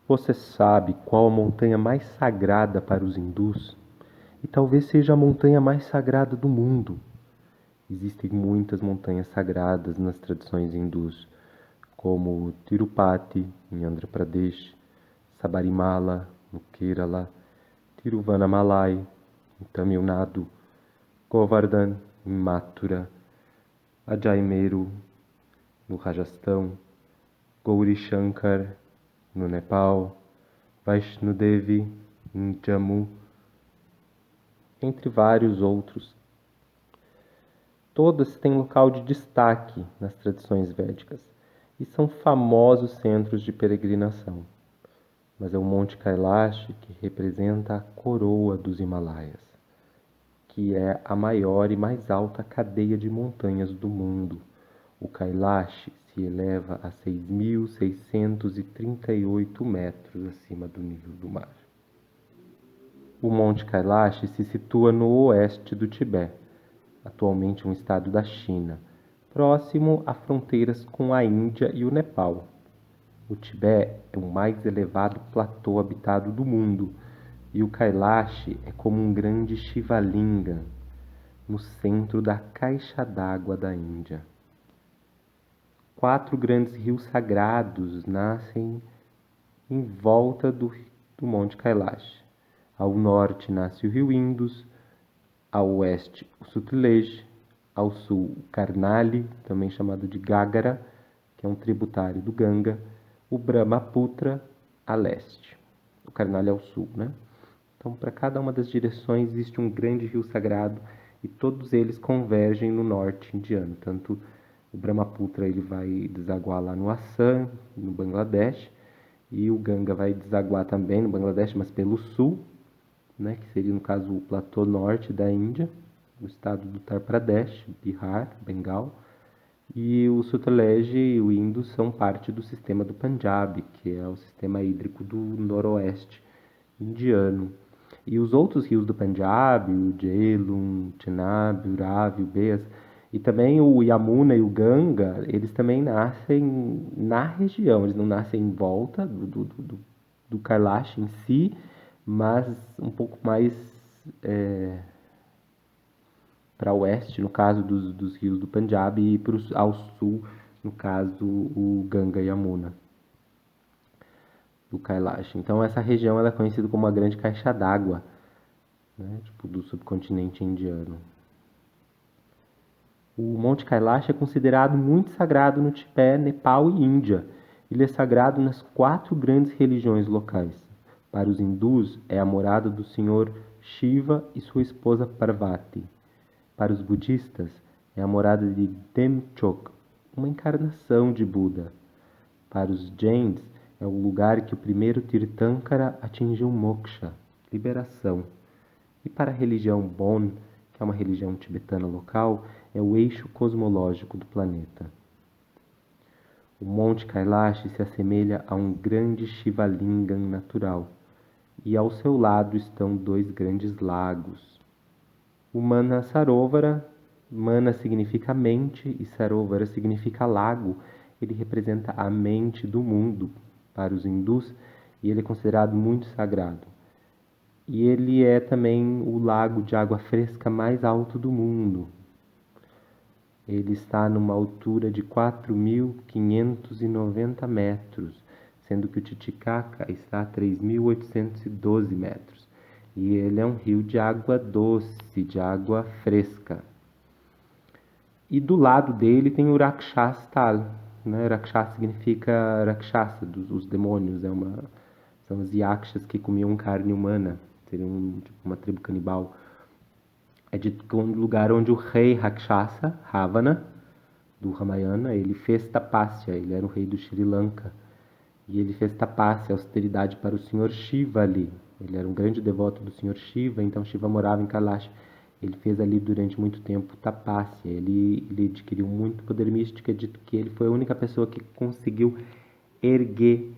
Você sabe qual a montanha mais sagrada para os hindus? E talvez seja a montanha mais sagrada do mundo. Existem muitas montanhas sagradas nas tradições hindus, como Tirupati, em Andhra Pradesh, Sabarimala, no Kerala, Tiruvannamalai, em Tamil Nadu, Govardhan, em Mathura, Ajaimeru, no Rajastão, Gauri Shankar, no Nepal, Vaishno Devi, em Jammu, entre vários outros. Todas têm local de destaque nas tradições védicas e são famosos centros de peregrinação. Mas é o Monte Kailash que representa a coroa dos Himalaias, que é a maior e mais alta cadeia de montanhas do mundo. O Kailash se eleva a 6.638 metros acima do nível do mar. O Monte Kailash se situa no oeste do Tibete, atualmente um estado da China, próximo a fronteiras com a Índia e o Nepal. O Tibete é o mais elevado platô habitado do mundo e o Kailash é como um grande Shivalinga no centro da caixa d'água da Índia. 4 grandes rios sagrados nascem em volta do Monte Kailash. Ao norte nasce o rio Indus, ao oeste o Sutlej, ao sul o Karnali, também chamado de Gágara, que é um tributário do Ganga, o Brahmaputra a leste. O Karnali é ao sul, né? Então, para cada uma das direções existe um grande rio sagrado e todos eles convergem no norte indiano. Tanto o Brahmaputra ele vai desaguar lá no Assam, no Bangladesh, e o Ganga vai desaguar também no Bangladesh, mas pelo sul, né, que seria no caso o platô norte da Índia, no estado do Uttar Pradesh, Bihar, Bengal, e o Sutlej e o Indus são parte do sistema do Punjab, que é o sistema hídrico do noroeste indiano. E os outros rios do Punjab, o Jhelum, o Chenab, o Ravi, o Beas, e também o Yamuna e o Ganga, eles também nascem na região, eles não nascem em volta do Kailash em si, mas um pouco mais para oeste, no caso dos rios do Punjab, e ao sul, no caso, o Ganga e Yamuna, do Kailash. Então essa região ela é conhecida como a grande caixa d'água, né, tipo, do subcontinente indiano. O Monte Kailash é considerado muito sagrado no Tibete, Nepal e Índia. Ele é sagrado nas 4 grandes religiões locais. Para os hindus, é a morada do Senhor Shiva e sua esposa Parvati. Para os budistas, é a morada de Demchok, uma encarnação de Buda. Para os Jains, é o lugar que o primeiro Tirthankara atingiu moksha, liberação. E para a religião Bon, que é uma religião tibetana local, é o eixo cosmológico do planeta. O Monte Kailash se assemelha a um grande Shivalingam natural, e ao seu lado estão 2 grandes lagos. O Manasarovara, Mana significa mente e Sarovara significa lago. Ele representa a mente do mundo para os hindus e ele é considerado muito sagrado. E ele é também o lago de água fresca mais alto do mundo. Ele está numa altura de 4.590 metros, sendo que o Titicaca está a 3.812 metros. E ele é um rio de água doce, de água fresca. E do lado dele tem o Rakshas Tal, né? Rakshas significa Rakshasa, os demônios, são os yakshas que comiam carne humana, seriam tipo, uma tribo canibal. É dito que é um lugar onde o rei Rakshasa, Ravana, do Ramayana, ele fez tapasya, ele era o rei do Sri Lanka, e ele fez tapasya, austeridade para o Senhor Shiva ali. Ele era um grande devoto do Senhor Shiva, então Shiva morava em Kailash. Ele fez ali durante muito tempo tapasya, ele adquiriu muito poder místico, é dito que ele foi a única pessoa que conseguiu erguer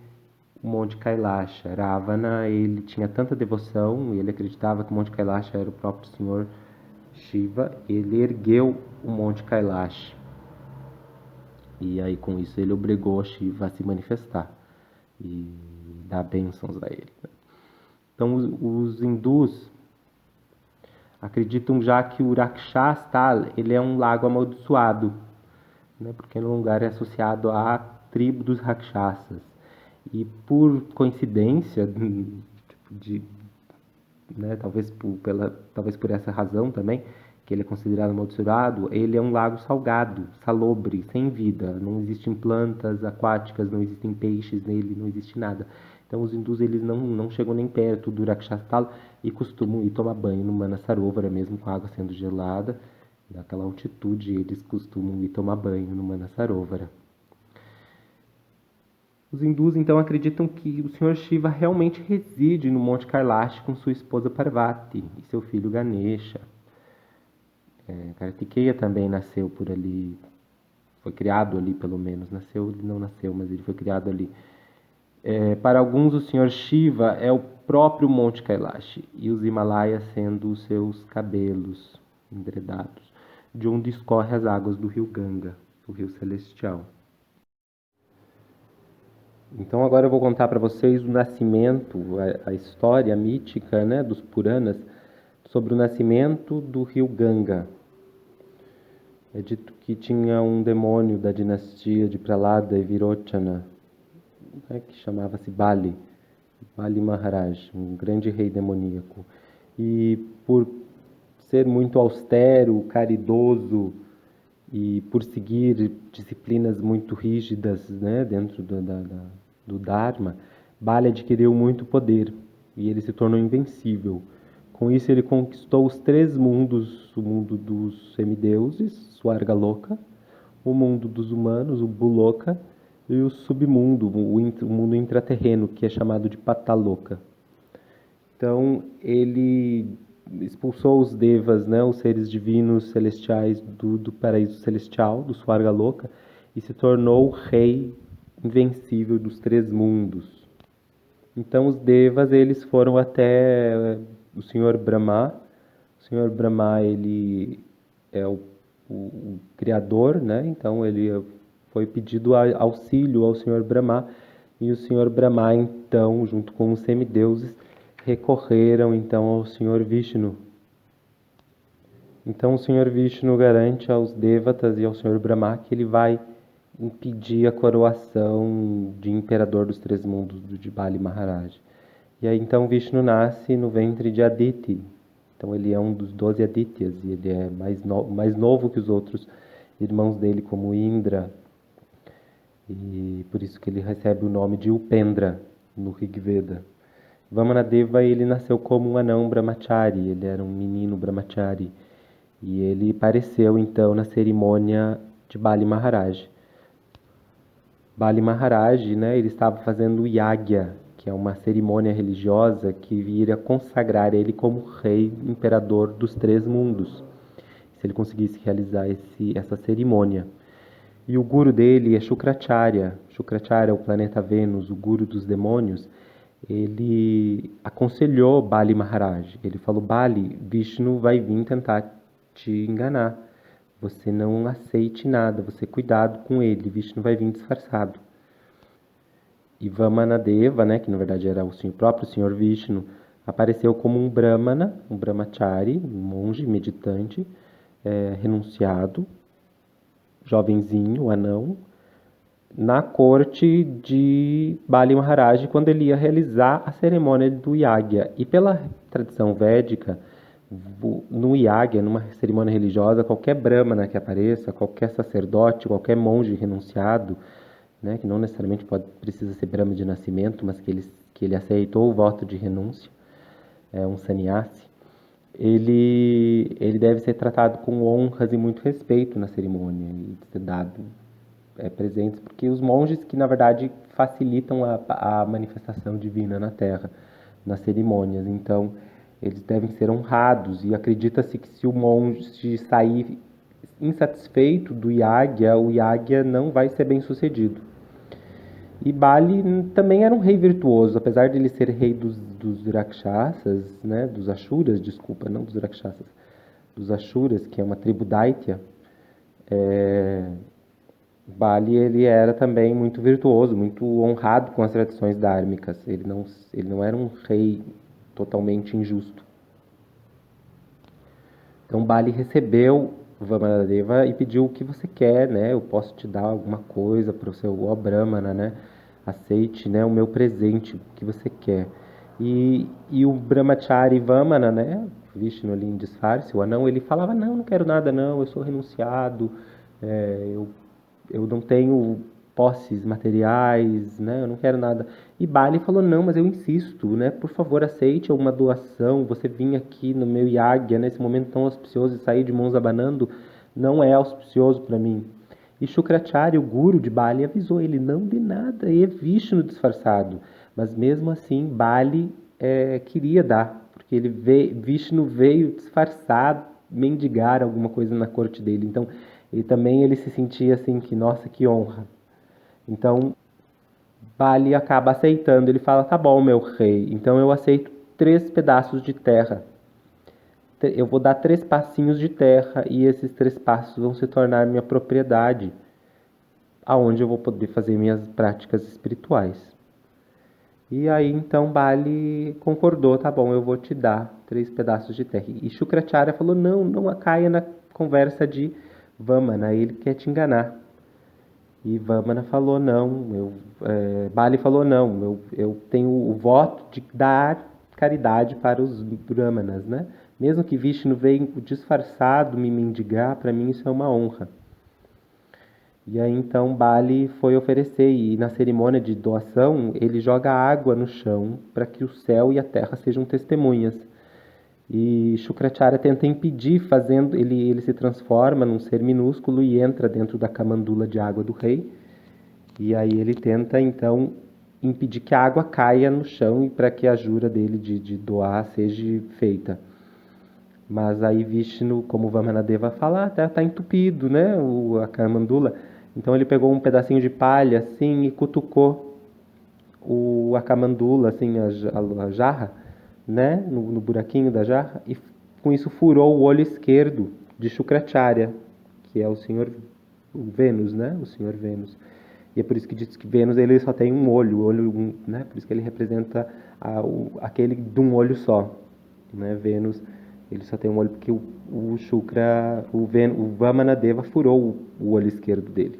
o Monte Kailash. Ravana, ele tinha tanta devoção, ele acreditava que o Monte Kailash era o próprio Senhor Shiva, ele ergueu o Monte Kailash. E aí com isso ele obrigou Shiva a se manifestar. E dá bênçãos a ele. Então, os hindus acreditam já que o Rakshas Tal, ele é um lago amaldiçoado, né? Porque no lugar é associado à tribo dos Rakshasas. E por coincidência, né, talvez por essa razão também, que ele é considerado amaldiçoado, ele é um lago salgado, salobre, sem vida. Não existem plantas aquáticas, não existem peixes nele, não existe nada. Então os hindus eles não chegam nem perto do Rakshastal e costumam ir tomar banho no Manasarovara, mesmo com a água sendo gelada. Naquela altitude eles costumam ir tomar banho no Manasarovara. Os hindus então acreditam que o Senhor Shiva realmente reside no Monte Kailash com sua esposa Parvati e seu filho Ganesha. Kartikeya também nasceu por ali, foi criado ali pelo menos, ele não nasceu, mas ele foi criado ali. Para alguns o Senhor Shiva é o próprio Monte Kailash e os Himalaias sendo os seus cabelos enveredados, de onde escorre as águas do rio Ganga, o rio celestial. Então agora eu vou contar para vocês o nascimento, a história mítica, né, dos Puranas sobre o nascimento do rio Ganga. É dito que tinha um demônio da dinastia de Prahlada e Virochana, né, que chamava-se Bali Maharaj, um grande rei demoníaco. E por ser muito austero, caridoso e por seguir disciplinas muito rígidas, né, dentro do Dharma, Bali adquiriu muito poder e ele se tornou invencível. Com isso ele conquistou os 3 mundos, o mundo dos semideuses, Swargaloka, o mundo dos humanos, o Buloka, e o submundo, o mundo intraterreno, que é chamado de Pataloka. Então ele expulsou os devas, né, os seres divinos celestiais do paraíso celestial, do Swargaloka, e se tornou o rei invencível dos 3 mundos. Então os devas eles foram até o Senhor Brahma. O Senhor Brahma ele é o criador, né? Então ele foi pedido auxílio ao Senhor Brahma e o Senhor Brahma então, junto com os semideuses, recorreram então ao Senhor Vishnu. Então o Senhor Vishnu garante aos devatas e ao Senhor Brahma que ele vai impedir a coroação de imperador dos 3 mundos de Bali Maharaj. E aí então Vishnu nasce no ventre de Aditi. Então ele é um dos 12 Adityas e ele é mais novo que os outros irmãos dele, como Indra. E por isso que ele recebe o nome de Upendra no Rig Veda. Vamanadeva ele nasceu como um anão brahmachari, ele era um menino brahmachari. E ele apareceu então na cerimônia de Bali Maharaj. Bali Maharaj, né, ele estava fazendo o Yagya, que é uma cerimônia religiosa que iria consagrar ele como rei imperador dos 3 mundos, se ele conseguisse realizar essa cerimônia. E o guru dele é Shukracharya. Shukracharya é o planeta Vênus, o guru dos demônios. Ele aconselhou Bali Maharaj. Ele falou: Bali, Vishnu vai vir tentar te enganar. Você não aceite nada, você cuidado com ele, Vishnu vai vir disfarçado. E Vamanadeva, né, que na verdade era o próprio Senhor Vishnu, apareceu como um brahmana, um brahmachari, um monge meditante, renunciado, jovenzinho, anão, na corte de Bali Maharaj quando ele ia realizar a cerimônia do Yagya. E pela tradição védica, no Yagya, numa cerimônia religiosa, qualquer brahmana que apareça, qualquer sacerdote, qualquer monge renunciado, né, que não necessariamente precisa ser brahmana de nascimento, mas que ele aceitou o voto de renúncia, é um sannyasi, ele deve ser tratado com honras e muito respeito na cerimônia e ser dado presentes, porque os monges que na verdade facilitam a manifestação divina na Terra, nas cerimônias, então eles devem ser honrados, e acredita-se que se o monge sair insatisfeito do Yagya, o Yagya não vai ser bem sucedido. E Bali também era um rei virtuoso, apesar de ele ser rei dos Rakshasas, né, dos Ashuras, desculpa, não dos Rakshasas, dos Ashuras, que é uma tribo Daitya. Bali, ele era também muito virtuoso, muito honrado com as tradições dármicas. Ele não era um rei totalmente injusto. Então Bali recebeu Vamanadeva e pediu o que você quer, né? Eu posso te dar alguma coisa para o seu ó Brahmana, né? Aceite, né, o meu presente, o que você quer. E o Brahmachari Vamana, né? Vishnu ali em disfarce, o anão, ele falava, não, não quero nada não, eu sou renunciado, é, eu não tenho posses materiais, né? Eu não quero nada. E Bali falou, não, mas eu insisto, né? Por favor, aceite uma doação. Você vir aqui no meu yagya, nesse momento tão auspicioso, e sair de mãos abanando, não é auspicioso para mim. E Shukracharya, o guru de Bali, avisou ele, não de nada, e é Vishnu disfarçado. Mas mesmo assim, Bali queria dar, porque Vishnu veio disfarçado, mendigar alguma coisa na corte dele. Então, e também ele se sentia assim que, nossa, que honra. Então, Bali acaba aceitando. Ele fala, tá bom, meu rei. Então eu aceito 3 pedaços de terra. Eu vou dar 3 passinhos de terra e esses 3 passos vão se tornar minha propriedade, aonde eu vou poder fazer minhas práticas espirituais. E aí então Bali concordou, tá bom, eu vou te dar 3 pedaços de terra. E Shukracharya falou, não, não caia na conversa de Vamana, ele quer te enganar. E Vamana falou, não, Bali falou, não, eu tenho o voto de dar caridade para os Brahmanas, né? Mesmo que Vishnu venha disfarçado me mendigar, para mim isso é uma honra. E aí então Bali foi oferecer, e na cerimônia de doação, ele joga água no chão para que o céu e a terra sejam testemunhas. E Shukracharya tenta impedir, ele se transforma num ser minúsculo e entra dentro da camandula de água do rei. E aí ele tenta, então, impedir que a água caia no chão e para que a jura dele de doar seja feita. Mas aí Vishnu, como Vamanadeva fala, tá entupido, né, a camandula. Então ele pegou um pedacinho de palha, assim, e cutucou a camandula, assim, a jarra, né, no buraquinho da jarra, e com isso furou o olho esquerdo de Shukracharya, que é o senhor Vênus, né, o senhor Vênus. E é por isso que diz que Vênus ele só tem um olho, né, por isso que ele representa aquele de um olho só, né, Vênus ele só tem um olho porque o Shukra, o Vamanadeva furou o olho esquerdo dele.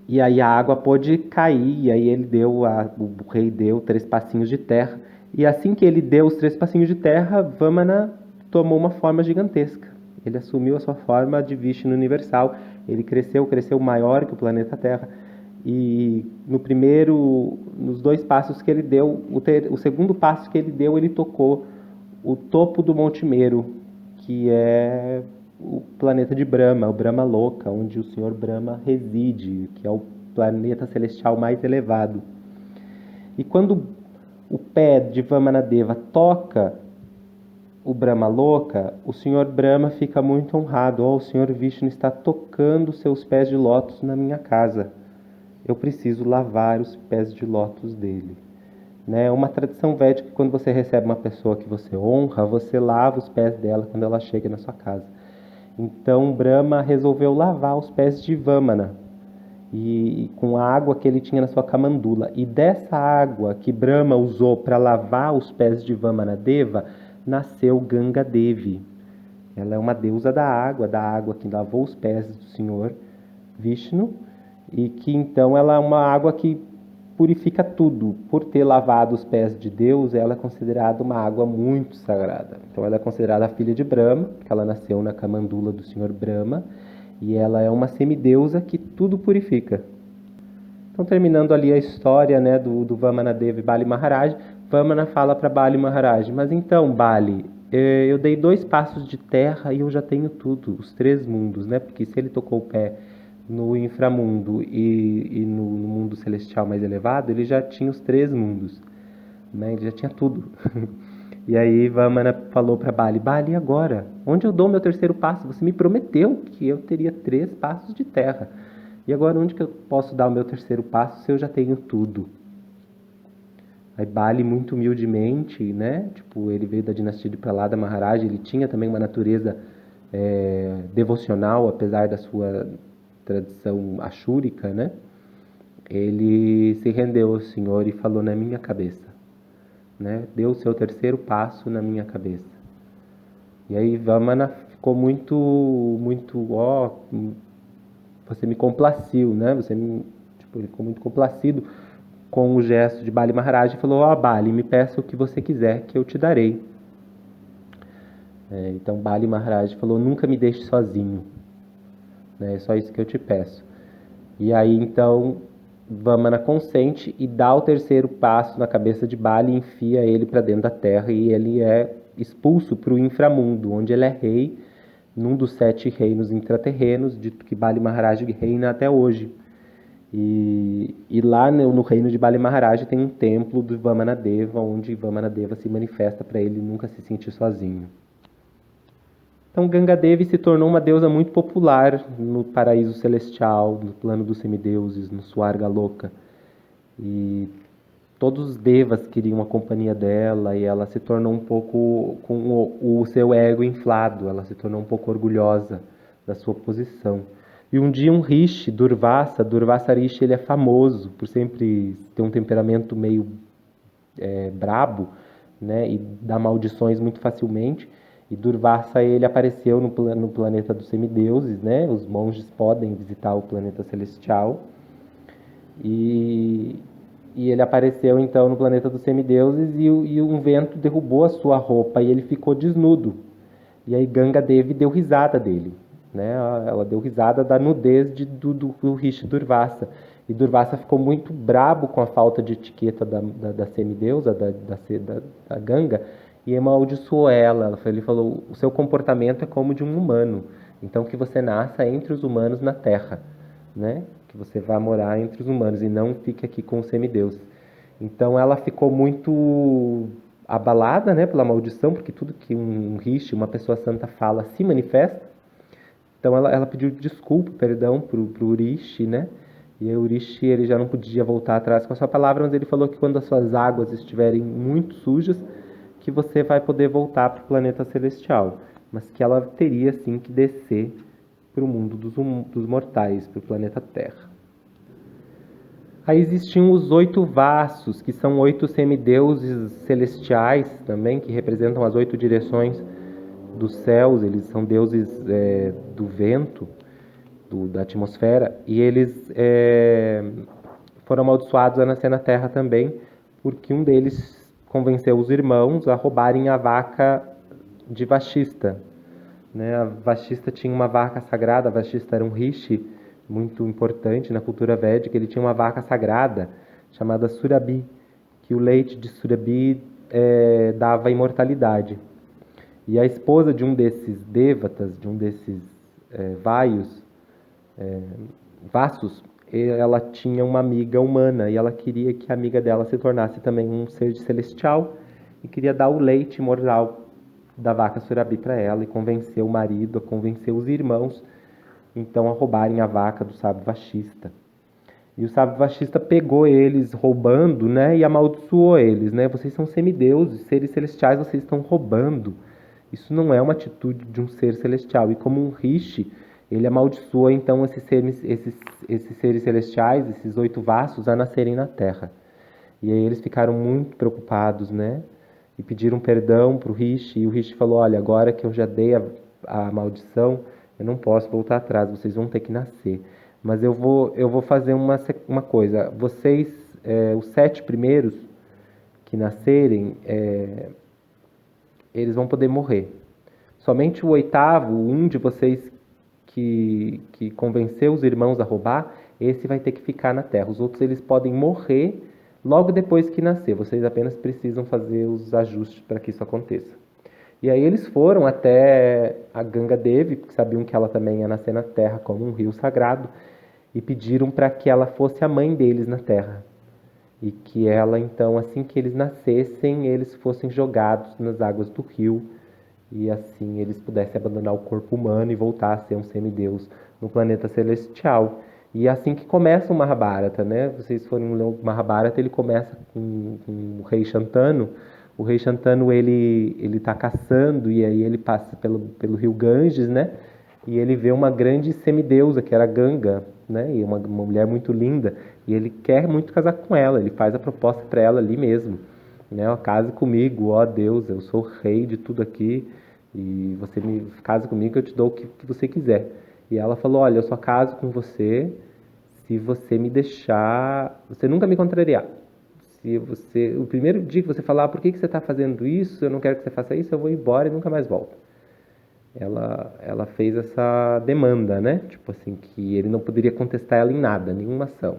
E aí a água pôde cair, e aí o rei deu 3 passinhos de terra. E assim que ele deu os 3 passinhos de terra, Vamana tomou uma forma gigantesca. Ele assumiu a sua forma de Vishnu universal. Ele cresceu maior que o planeta Terra. E nos 2 passos que ele deu, o segundo passo que ele deu, ele tocou o topo do Monte Meru, que é o planeta de Brahma, o Brahma Loka, onde o Senhor Brahma reside, que é o planeta celestial mais elevado. E quando o pé de Vamanadeva toca o Brahma Loka, o Senhor Brahma fica muito honrado. O Senhor Vishnu está tocando seus pés de lótus na minha casa. Eu preciso lavar os pés de lótus dele. É uma tradição védica que quando você recebe uma pessoa que você honra, você lava os pés dela quando ela chega na sua casa. Então Brahma resolveu lavar os pés de Vamana e com a água que ele tinha na sua camandula. E dessa água que Brahma usou para lavar os pés de Vamanadeva, nasceu Ganga Devi. Ela é uma deusa da água que lavou os pés do Senhor Vishnu, e que então ela é uma água que purifica tudo. Por ter lavado os pés de Deus, ela é considerada uma água muito sagrada. Então ela é considerada a filha de Brahma, porque ela nasceu na camandula do Senhor Brahma, e ela é uma semideusa que tudo purifica. Então, terminando ali a história, né, do Vamanadeva e Bali Maharaj, Vamana fala para Bali Maharaj, mas então, Bali, eu dei 2 passos de terra e eu já tenho tudo, os 3 mundos, né? Porque se ele tocou o pé no inframundo e no mundo celestial mais elevado, ele já tinha os 3 mundos, né? Ele já tinha tudo. E aí Vamana falou para Bali, Bali, agora? Onde eu dou meu 3º passo? Você me prometeu que eu teria 3 passos de terra. E agora onde que eu posso dar o meu 3º passo se eu já tenho tudo? Aí Bali, muito humildemente, né? Tipo, ele veio da dinastia de Prahlada Maharaj, ele tinha também uma natureza devocional, apesar da sua tradição axúrica, né? Ele se rendeu ao Senhor e falou na minha cabeça, né? Deu o seu terceiro passo na minha cabeça. E aí Vamana ficou muito, ó, você me complaceu, né? Ele ficou muito complacido com o gesto de Bali Maharaj e falou, ó, Bali, me peça o que você quiser que eu te darei. Então Bali Maharaj falou, nunca me deixe sozinho, né? É só isso que eu te peço. E aí então Vamana consente e dá o terceiro passo na cabeça de Bali e enfia ele para dentro da terra e ele é expulso para o inframundo, onde ele é rei num dos 7 reinos intraterrenos, dito que Bali Maharaj reina até hoje. E lá no reino de Bali Maharaj tem um templo do Vamanadeva, onde Vamanadeva se manifesta para ele nunca se sentir sozinho. Então Ganga Devi se tornou uma deusa muito popular no paraíso celestial, no plano dos semideuses, no Swarga Loka. E todos os devas queriam a companhia dela e ela se tornou um pouco com o seu ego inflado, ela se tornou um pouco orgulhosa da sua posição. E um dia um rishi, Durvasa Rishi, ele é famoso por sempre ter um temperamento meio brabo, né, e dar maldições muito facilmente. E Durvasa, ele apareceu no planeta dos semideuses, né? Os monges podem visitar o planeta celestial. E ele apareceu então no planeta dos semideuses e um vento derrubou a sua roupa e ele ficou desnudo. E aí Ganga Devi deu risada dele, né? Ela deu risada da nudez do Rishi Durvasa. E Durvasa ficou muito brabo com a falta de etiqueta da semideusa, da Ganga, e amaldiçoou ela. Ele falou, o seu comportamento é como de um humano, então que você nasça entre os humanos na Terra, né? Que você vá morar entre os humanos e não fique aqui com os semideuses. Então ela ficou muito abalada, né, pela maldição, porque tudo que um rishi, uma pessoa santa fala, se manifesta. Então ela pediu desculpa, perdão pro rishi, né? E aí o rishi, ele já não podia voltar atrás com a sua palavra, mas ele falou que quando as suas águas estiverem muito sujas, que você vai poder voltar para o planeta celestial, mas que ela teria sim que descer para o mundo dos mortais, para o planeta Terra. Aí existiam os 8 Vasos, que são 8 semideuses celestiais também, que representam as 8 direções dos céus. Eles são deuses do vento, da atmosfera, e eles foram amaldiçoados a nascer na Terra também, porque um deles convenceu os irmãos a roubarem a vaca de Vashista. Né? A Vashista tinha uma vaca sagrada. A Vashista era um rishi muito importante na cultura védica. Ele tinha uma vaca sagrada chamada Surabhi, que o leite de Surabhi dava imortalidade. E a esposa de um desses devatas, de um desses Vasos, ela tinha uma amiga humana e ela queria que a amiga dela se tornasse também um ser celestial e queria dar o leite imortal da vaca Surabhi para ela e convencer o marido, a convencer os irmãos então a roubarem a vaca do sábio Vashista. E o sábio Vashista pegou eles roubando, né, e amaldiçoou eles, né? Vocês são semideuses, seres celestiais, vocês estão roubando. Isso não é uma atitude de um ser celestial. E como um rishi, ele amaldiçoa então esses seres celestiais, esses 8 vastos, a nascerem na Terra. E aí eles ficaram muito preocupados, né? E pediram perdão para o rishi. E o rishi falou, olha, agora que eu já dei a maldição, eu não posso voltar atrás, vocês vão ter que nascer. Mas eu vou fazer uma coisa. Vocês, os 7 primeiros que nascerem, eles vão poder morrer. Somente o 8º, um de vocês que convenceu os irmãos a roubar, esse vai ter que ficar na Terra. Os outros, eles podem morrer logo depois que nascer. Vocês apenas precisam fazer os ajustes para que isso aconteça. E aí eles foram até a Ganga Devi, porque sabiam que ela também ia nascer na Terra como um rio sagrado, e pediram para que ela fosse a mãe deles na Terra. E que ela, então, assim que eles nascessem, eles fossem jogados nas águas do rio, e assim eles pudessem abandonar o corpo humano e voltar a ser um semideus no planeta celestial. E é assim que começa o Mahabharata, né? Vocês forem ler o Mahabharata, ele começa com o rei Shantanu. O rei Shantanu, ele tá caçando, e aí ele passa pelo rio Ganges, né? e ele vê uma grande semideusa, que era Ganga, né? E uma mulher muito linda, e ele quer muito casar com ela, ele faz a proposta para ela ali mesmo, né? Ó, case comigo, ó Deus, eu sou o rei de tudo aqui, e você me casa comigo, eu te dou o que você quiser. E ela falou, olha, eu só caso com você se você me deixar, você nunca me contrariar. Se você, o primeiro dia que você falar, por que você está fazendo isso, eu não quero que você faça isso, eu vou embora e nunca mais volto. Ela fez essa demanda, né? Tipo assim, que ele não poderia contestar ela em nada, nenhuma ação.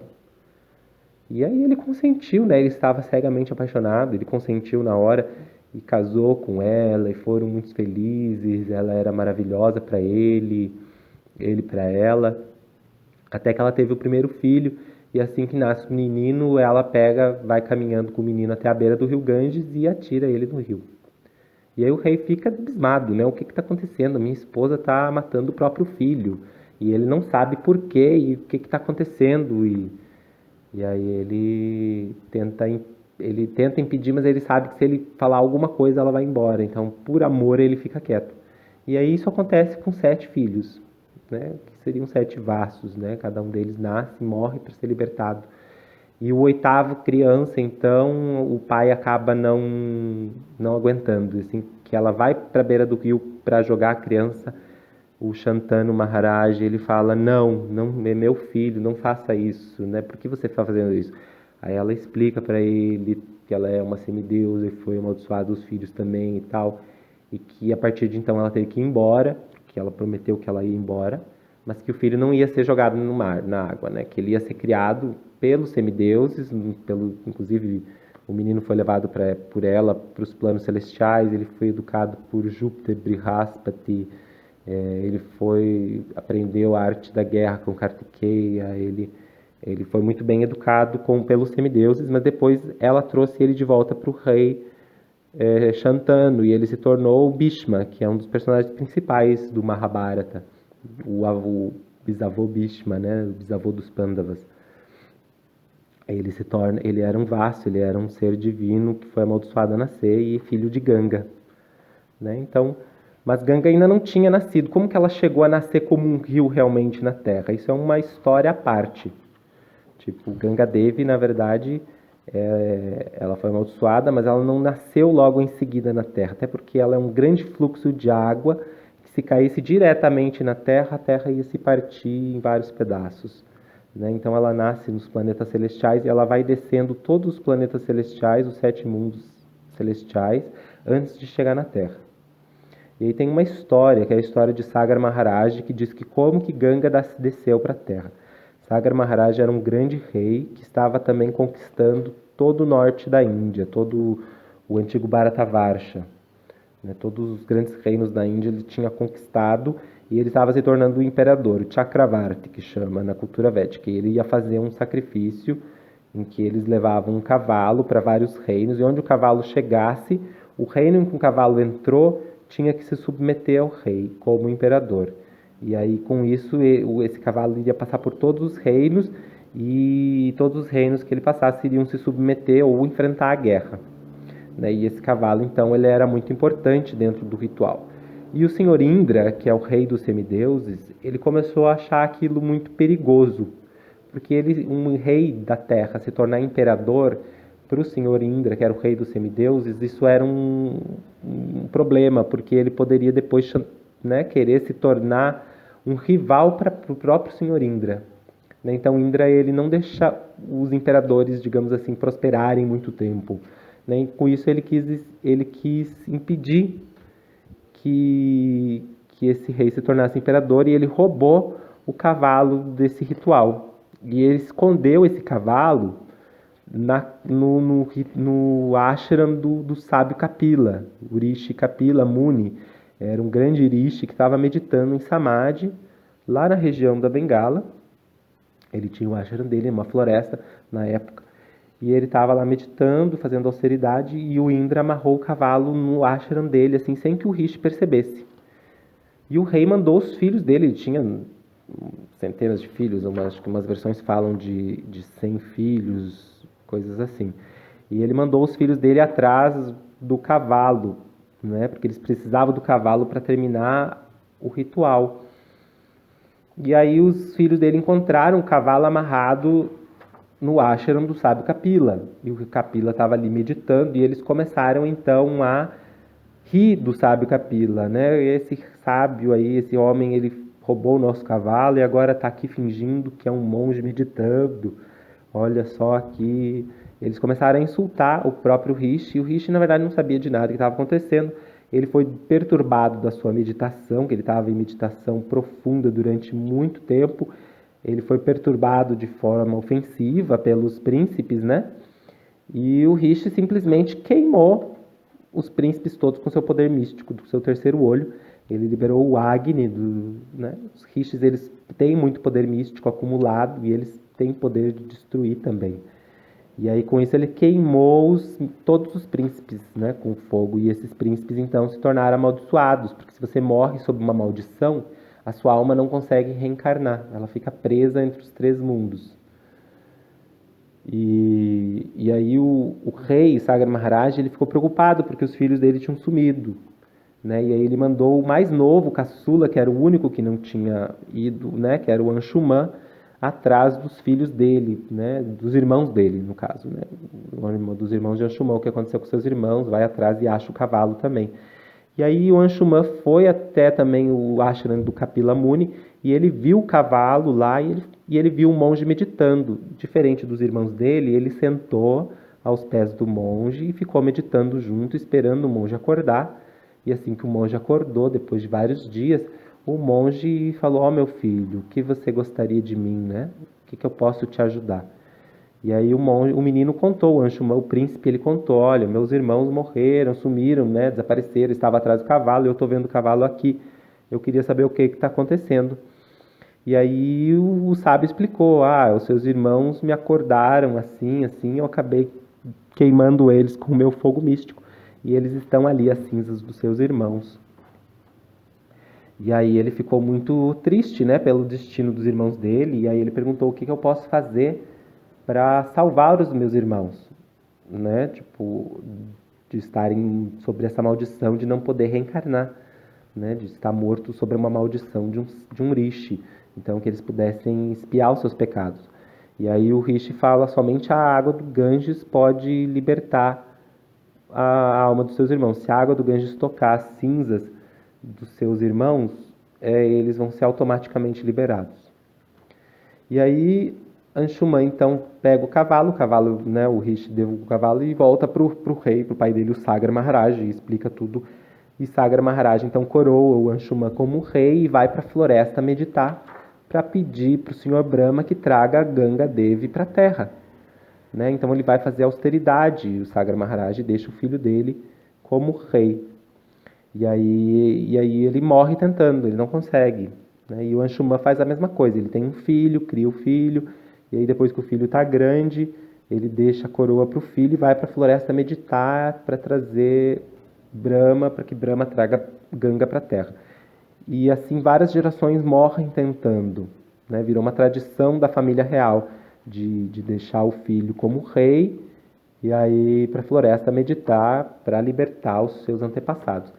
E aí ele consentiu, né? Ele estava cegamente apaixonado, ele consentiu na hora e casou com ela e foram muito felizes. Ela era maravilhosa para ele para ela, até que ela teve o primeiro filho. E assim que nasce o menino, ela pega, vai caminhando com o menino até a beira do rio Ganges e atira ele no rio. E aí o rei fica abismado, né? O que está acontecendo? Minha esposa está matando o próprio filho. E ele não sabe por quê e o que está acontecendo. E aí ele tenta impedir, mas ele sabe que se ele falar alguma coisa, ela vai embora. Então, por amor, ele fica quieto. E aí isso acontece com 7 filhos, né? Que seriam 7 vasos, né? Cada um deles nasce e morre para ser libertado. E o oitavo criança, então, o pai acaba não aguentando, assim, que ela vai para a beira do rio para jogar a criança. O Shantanu Maharaj, ele fala, não é meu filho, não faça isso, né? Por que você está fazendo isso? Aí ela explica para ele que ela é uma semideusa e foi amaldiçoada os filhos também e tal, e que a partir de então ela teve que ir embora, que ela prometeu que ela ia embora, mas que o filho não ia ser jogado no mar, na água, né? Que ele ia ser criado pelos semideuses, inclusive o menino foi levado por ela para os planos celestiais, ele foi educado por Júpiter, Brihaspati, ele aprendeu a arte da guerra com Kartikeya, ele foi muito bem educado pelos semideuses, mas depois ela trouxe ele de volta para o rei Shantanu, e ele se tornou o Bhishma, que é um dos personagens principais do Mahabharata, o bisavô Bhishma, né, o bisavô dos Pandavas. Ele era um vaso, ele era um ser divino que foi amaldiçoado a nascer e filho de Ganga, né? Então, mas Ganga ainda não tinha nascido. Como que ela chegou a nascer como um rio realmente na Terra? Isso é uma história à parte. Tipo, Ganga Devi, na verdade, ela foi amaldiçoada, mas ela não nasceu logo em seguida na Terra, até porque ela é um grande fluxo de água que se caísse diretamente na Terra, a Terra ia se partir em vários pedaços, né? Então ela nasce nos planetas celestiais e ela vai descendo todos os planetas celestiais, os 7 mundos celestiais, antes de chegar na Terra. E aí tem uma história, que é a história de Sagar Maharaj, que diz que como que Ganga desceu para a Terra. Sagar Maharaj era um grande rei que estava também conquistando todo o norte da Índia, todo o antigo Bharatavarsha, né? Todos os grandes reinos da Índia ele tinha conquistado e ele estava se tornando o imperador, o Chakravarti, que chama na cultura védica. E ele ia fazer um sacrifício em que eles levavam um cavalo para vários reinos, e onde o cavalo chegasse, o reino em que o cavalo entrou tinha que se submeter ao rei como imperador. E aí, com isso, esse cavalo iria passar por todos os reinos, e todos os reinos que ele passasse iriam se submeter ou enfrentar a guerra, né? E esse cavalo, então, ele era muito importante dentro do ritual. E o senhor Indra, que é o rei dos semideuses, ele começou a achar aquilo muito perigoso, porque um rei da terra se tornar imperador, para o senhor Indra, que era o rei dos semideuses, isso era um problema, porque ele poderia depois, né, querer se tornar um rival para o próprio senhor Indra, né? Então Indra ele não deixa os imperadores, digamos assim, prosperarem muito tempo, né? E com isso ele quis impedir que esse rei se tornasse imperador, e ele roubou o cavalo desse ritual. E ele escondeu esse cavalo no ashram do sábio Kapila, o Rishi Kapila Muni. Era um grande rishi que estava meditando em Samadhi, lá na região da Bengala. Ele tinha o ashram dele, uma floresta na época. E ele estava lá meditando, fazendo austeridade, e o Indra amarrou o cavalo no ashram dele, assim, sem que o Rishi percebesse. E o rei mandou os filhos dele, ele tinha centenas de filhos, acho que umas versões falam de 100 filhos, coisas assim. E ele mandou os filhos dele atrás do cavalo, né, porque eles precisavam do cavalo para terminar o ritual. E aí os filhos dele encontraram o cavalo amarrado no ashram do sábio Kapila. E o Kapila estava ali meditando e eles começaram então a rir do sábio Kapila, né? Esse sábio aí, esse homem, ele roubou o nosso cavalo e agora está aqui fingindo que é um monge meditando. Olha só aqui. Eles começaram a insultar o próprio Rishi, e o Rishi, na verdade, não sabia de nada que estava acontecendo. Ele foi perturbado da sua meditação, que ele estava em meditação profunda durante muito tempo. Ele foi perturbado de forma ofensiva pelos príncipes, né? E o Rishi simplesmente queimou os príncipes todos com seu poder místico, do seu terceiro olho. Ele liberou o Agni, né? Os Rishis, eles têm muito poder místico acumulado e eles têm poder de destruir também. E aí com isso ele queimou todos os príncipes, né, com fogo. E esses príncipes então se tornaram amaldiçoados, porque se você morre sob uma maldição, a sua alma não consegue reencarnar, ela fica presa entre os três mundos. E aí o rei Sagar Maharaj, ele ficou preocupado porque os filhos dele tinham sumido, né? E aí ele mandou o mais novo, o caçula, que era o único que não tinha ido, né, que era o Anshuman, atrás dos filhos dele, né, dos irmãos dele, no caso, né, dos irmãos de Anshuman. O que aconteceu com seus irmãos, vai atrás e acha o cavalo também. E aí o Anshuman foi até também o ashram do Kapila Muni e ele viu o cavalo lá e ele viu o monge meditando. Diferente dos irmãos dele, ele sentou aos pés do monge e ficou meditando junto, esperando o monge acordar. E assim que o monge acordou, depois de vários dias, o monge falou: "Ó, meu filho, o que você gostaria de mim, né? O que eu posso te ajudar?" E aí o menino contou, o Anshuman, o príncipe, ele contou: "Olha, meus irmãos morreram, sumiram, né? Desapareceram, estava atrás do cavalo e eu estou vendo o cavalo aqui. Eu queria saber o que está acontecendo." E aí o sábio explicou: "Ah, os seus irmãos me acordaram assim, assim, eu acabei queimando eles com o meu fogo místico. E eles estão ali, as cinzas dos seus irmãos." E aí ele ficou muito triste, né, pelo destino dos irmãos dele. E aí ele perguntou: "O que eu posso fazer para salvar os meus irmãos, né? Tipo, de estarem sobre essa maldição de não poder reencarnar, né? De estar morto sobre uma maldição de um rishi. Então, que eles pudessem expiar os seus pecados." E aí o rishi fala: "Somente a água do Ganges pode libertar a alma dos seus irmãos. Se a água do Ganges tocar as cinzas dos seus irmãos, eles vão ser automaticamente liberados." E aí Anshuman então pega o cavalo, né, o Rishi deu o cavalo e volta pro rei, pro pai dele, o Sagar Maharaj, e explica tudo. E Sagar Maharaj então coroa o Anshuman como rei e vai para a floresta meditar para pedir para o Senhor Brahma que traga a Ganga Devi para a terra, né? Então ele vai fazer austeridade, o Sagar Maharaj deixa o filho dele como rei. E aí ele morre tentando, ele não consegue, né? E o Anshuman faz a mesma coisa, ele tem um filho, cria o filho, e aí depois que o filho está grande, ele deixa a coroa para o filho e vai para a floresta meditar para trazer Brahma, para que Brahma traga Ganga para a terra. E assim várias gerações morrem tentando, né? Virou uma tradição da família real de deixar o filho como rei e aí para a floresta meditar para libertar os seus antepassados.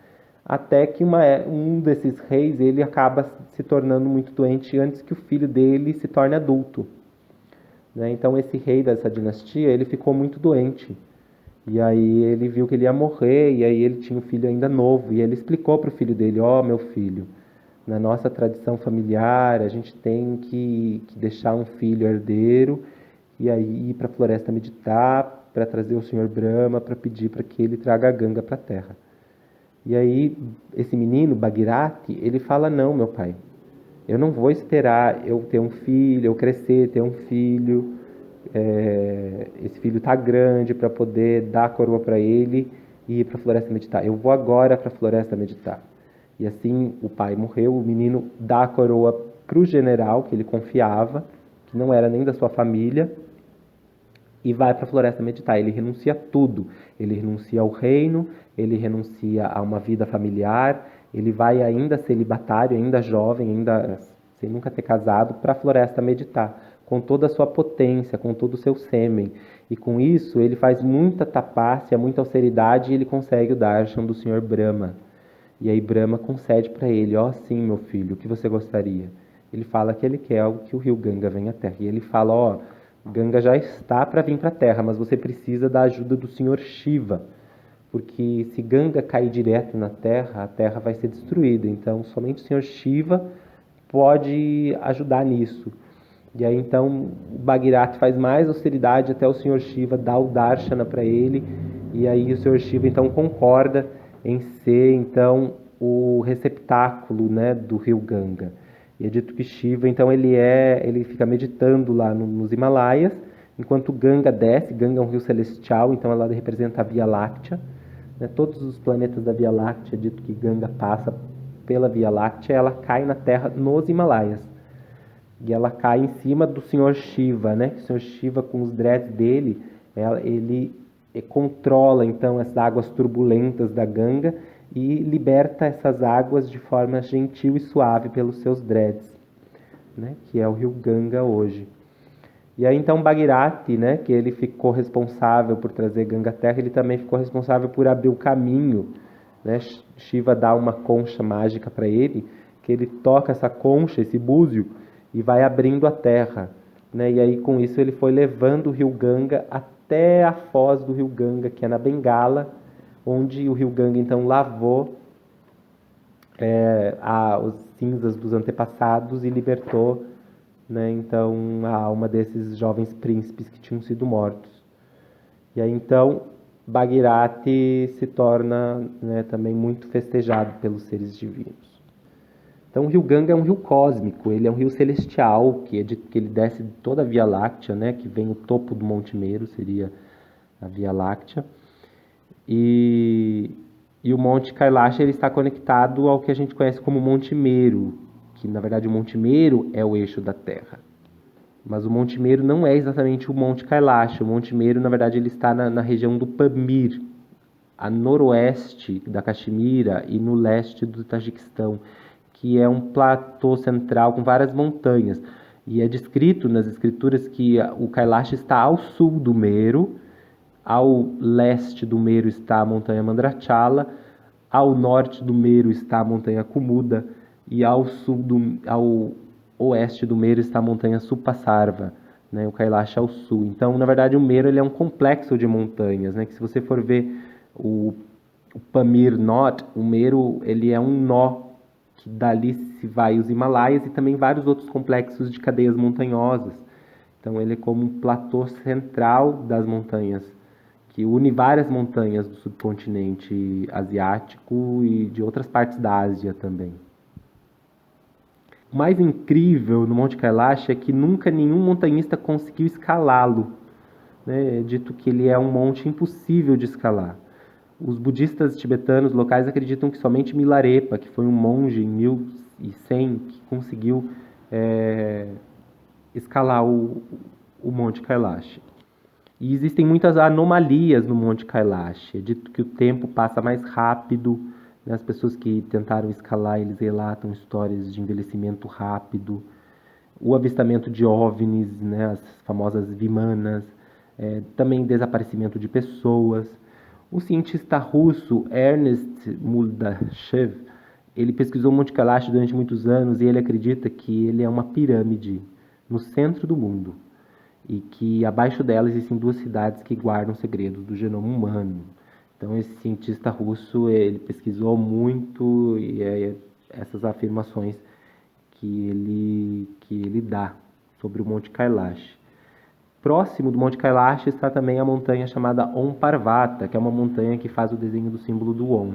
Até que um desses reis ele acaba se tornando muito doente antes que o filho dele se torne adulto, né? Então esse rei dessa dinastia ele ficou muito doente e aí ele viu que ele ia morrer e aí ele tinha um filho ainda novo e ele explicou para o filho dele: "Ó, meu filho, na nossa tradição familiar a gente tem que deixar um filho herdeiro e aí ir para a floresta meditar para trazer o Senhor Brahma para pedir para que ele traga a Ganga para a terra." E aí, esse menino, Bhagirathi, ele fala: "Não, meu pai, eu não vou esperar eu ter um filho, eu crescer, ter um filho, esse filho tá grande para poder dar a coroa para ele e ir para a floresta meditar. Eu vou agora para a floresta meditar." E assim, o pai morreu, o menino dá a coroa para o general que ele confiava, que não era nem da sua família, e vai para a floresta meditar. Ele renuncia a tudo. Ele renuncia ao reino, ele renuncia a uma vida familiar, ele vai ainda celibatário, ainda jovem, ainda sem nunca ter casado, para a floresta meditar, com toda a sua potência, com todo o seu sêmen. E com isso ele faz muita tapácia, muita austeridade e ele consegue o darshan do Senhor Brahma. E aí Brahma concede para ele: "Ó, sim, meu filho, o que você gostaria?" ele fala que ele quer que o rio Ganga venha à Terra. E ele fala, ó, Ganga já está para vir para a Terra, mas você precisa da ajuda do Senhor Shiva, porque se Ganga cair direto na Terra, a Terra vai ser destruída. Então, somente o Senhor Shiva pode ajudar nisso. E aí, então, o Bhagirath faz mais austeridade até o Senhor Shiva dar o Darshana para ele. E aí o Senhor Shiva, então, concorda em ser, então, o receptáculo, né, do rio Ganga. E é dito que Shiva, então, ele fica meditando lá nos Himalaias, enquanto Ganga desce. Ganga é um rio celestial, então ela representa a Via Láctea. Né? Todos os planetas da Via Láctea, é dito que Ganga passa pela Via Láctea, ela cai na Terra nos Himalaias. E ela cai em cima do Senhor Shiva, né? O Senhor Shiva, com os dreads dele, ele controla, então, essas águas turbulentas da Ganga e liberta essas águas de forma gentil e suave pelos seus dreads, né? Que é o rio Ganga hoje. E aí, então, Bhagirath, né? Que ele ficou responsável por trazer Ganga à Terra, ele também ficou responsável por abrir o caminho, né? Shiva dá uma concha mágica para ele, que ele toca essa concha, esse búzio, e vai abrindo a terra, né? E aí com isso ele foi levando o rio Ganga até a foz do rio Ganga, que é na Bengala, onde o rio Ganga então lavou os cinzas dos antepassados e libertou, né, então a alma desses jovens príncipes que tinham sido mortos. E aí então Bhagirath se torna, né, também muito festejado pelos seres divinos. Então o rio Ganga é um rio cósmico, ele é um rio celestial, que ele desce de toda a Via Láctea, né, que vem o topo do Monte Meru, seria a Via Láctea. E o Monte Kailash ele está conectado ao que a gente conhece como Monte Meru, que na verdade o Monte Meru é o eixo da Terra. Mas o Monte Meru não é exatamente o Monte Kailash. O Monte Meru, na verdade, ele está na região do Pamir, a noroeste da Caxemira e no leste do Tajiquistão, que é um platô central com várias montanhas. E é descrito nas escrituras que o Kailash está ao sul do Meru, ao leste do Meru está a montanha Mandrachala, ao norte do Meru está a montanha Kumuda e ao oeste do Meru está a montanha Supasarva, né, o Kailash ao sul. Então, na verdade, o Meru ele é um complexo de montanhas, né, que se você for ver o Pamir Knot, o Meru ele é um nó que dali se vai os Himalaias e também vários outros complexos de cadeias montanhosas. Então ele é como um platô central das montanhas, que une várias montanhas do subcontinente asiático e de outras partes da Ásia também. O mais incrível no Monte Kailash é que nunca nenhum montanhista conseguiu escalá-lo. Né? É dito que ele é um monte impossível de escalar. Os budistas tibetanos locais acreditam que somente Milarepa, que foi um monge em 1100, que conseguiu escalar o Monte Kailash. E existem muitas anomalias no Monte Kailash. É dito que o tempo passa mais rápido. Né? As pessoas que tentaram escalar, eles relatam histórias de envelhecimento rápido. O avistamento de OVNIs, né? As famosas Vimanas. Também desaparecimento de pessoas. O cientista russo Ernest Muldashev, ele pesquisou o Monte Kailash durante muitos anos e ele acredita que ele é uma pirâmide no centro do mundo e que abaixo dela existem duas cidades que guardam segredos do genoma humano. Então esse cientista russo ele pesquisou muito e essas afirmações que ele dá sobre o Monte Kailash. Próximo do Monte Kailash está também a montanha chamada Om Parvata, que é uma montanha que faz o desenho do símbolo do Om.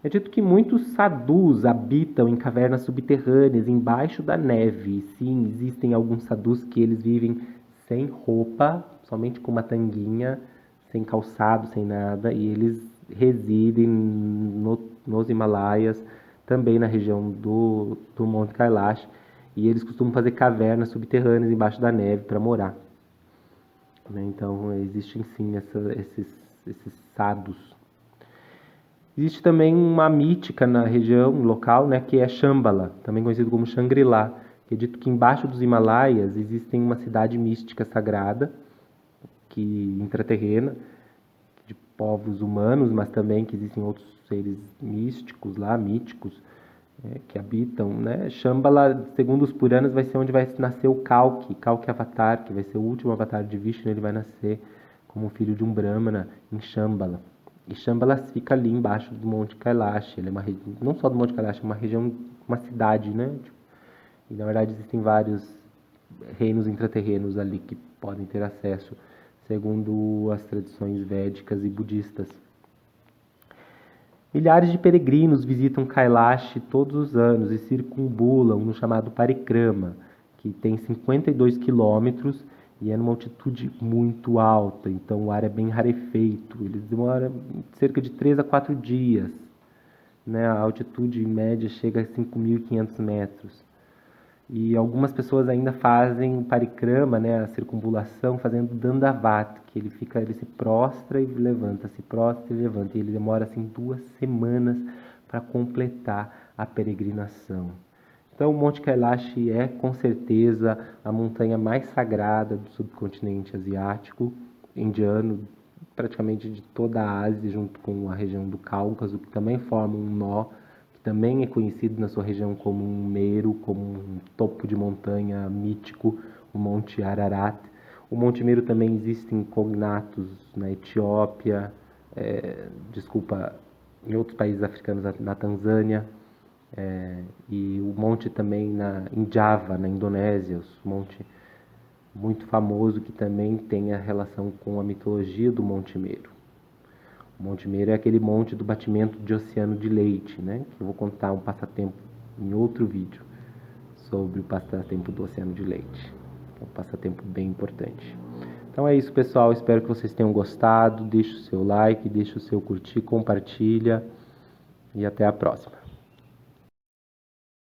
É dito que muitos sadhus habitam em cavernas subterrâneas, embaixo da neve. Sim, existem alguns sadhus que eles vivem sem roupa, somente com uma tanguinha, sem calçado, sem nada, e eles residem nos Himalaias, também na região do Monte Kailash, e eles costumam fazer cavernas subterrâneas embaixo da neve para morar. Né? Então, existem sim esses sadhus. Existe também uma mítica na região local, né, que é Shambhala, também conhecido como Shangri-La, que é dito que embaixo dos Himalaias existem uma cidade mística sagrada, que intraterrena, de povos humanos, mas também que existem outros seres místicos lá, míticos, que habitam, né? Shambhala, segundo os Puranas, vai ser onde vai nascer o Kalki Avatar, que vai ser o último avatar de Vishnu. Ele vai nascer como filho de um Brahmana em Shambhala. E Shambhala fica ali embaixo do Monte Kailash. Ele é uma região, não só do Monte Kailash, é uma região, uma cidade, né? E na verdade existem vários reinos intraterrenos ali que podem ter acesso, segundo as tradições védicas e budistas. Milhares de peregrinos visitam Kailash todos os anos e circunambulam no chamado Parikrama, que tem 52 quilômetros e é numa altitude muito alta, então o ar é bem rarefeito. Eles demoram cerca de 3 a 4 dias, né? A altitude média chega a 5.500 metros. E algumas pessoas ainda fazem o parikrama, né, a circunvalação, fazendo dandavat, que ele se prostra e levanta, se prostra e levanta. E ele demora assim 2 semanas para completar a peregrinação. Então o Monte Kailash é com certeza a montanha mais sagrada do subcontinente asiático, indiano, praticamente de toda a Ásia, junto com a região do Cáucaso, que também forma um nó, que também é conhecido na sua região como um Meru, como um topo de montanha mítico, o Monte Ararat. O Monte Meru também existe em cognatos na Etiópia, em outros países africanos, na Tanzânia, e o monte também em Java, na Indonésia, o monte muito famoso que também tem a relação com a mitologia do Monte Meru. O Monte Meru é aquele monte do batimento de oceano de leite, né? Que eu vou contar um passatempo em outro vídeo sobre o passatempo do oceano de leite. É um passatempo bem importante. Então é isso, pessoal. Espero que vocês tenham gostado. Deixe o seu like, deixe o seu curtir, compartilha e até a próxima.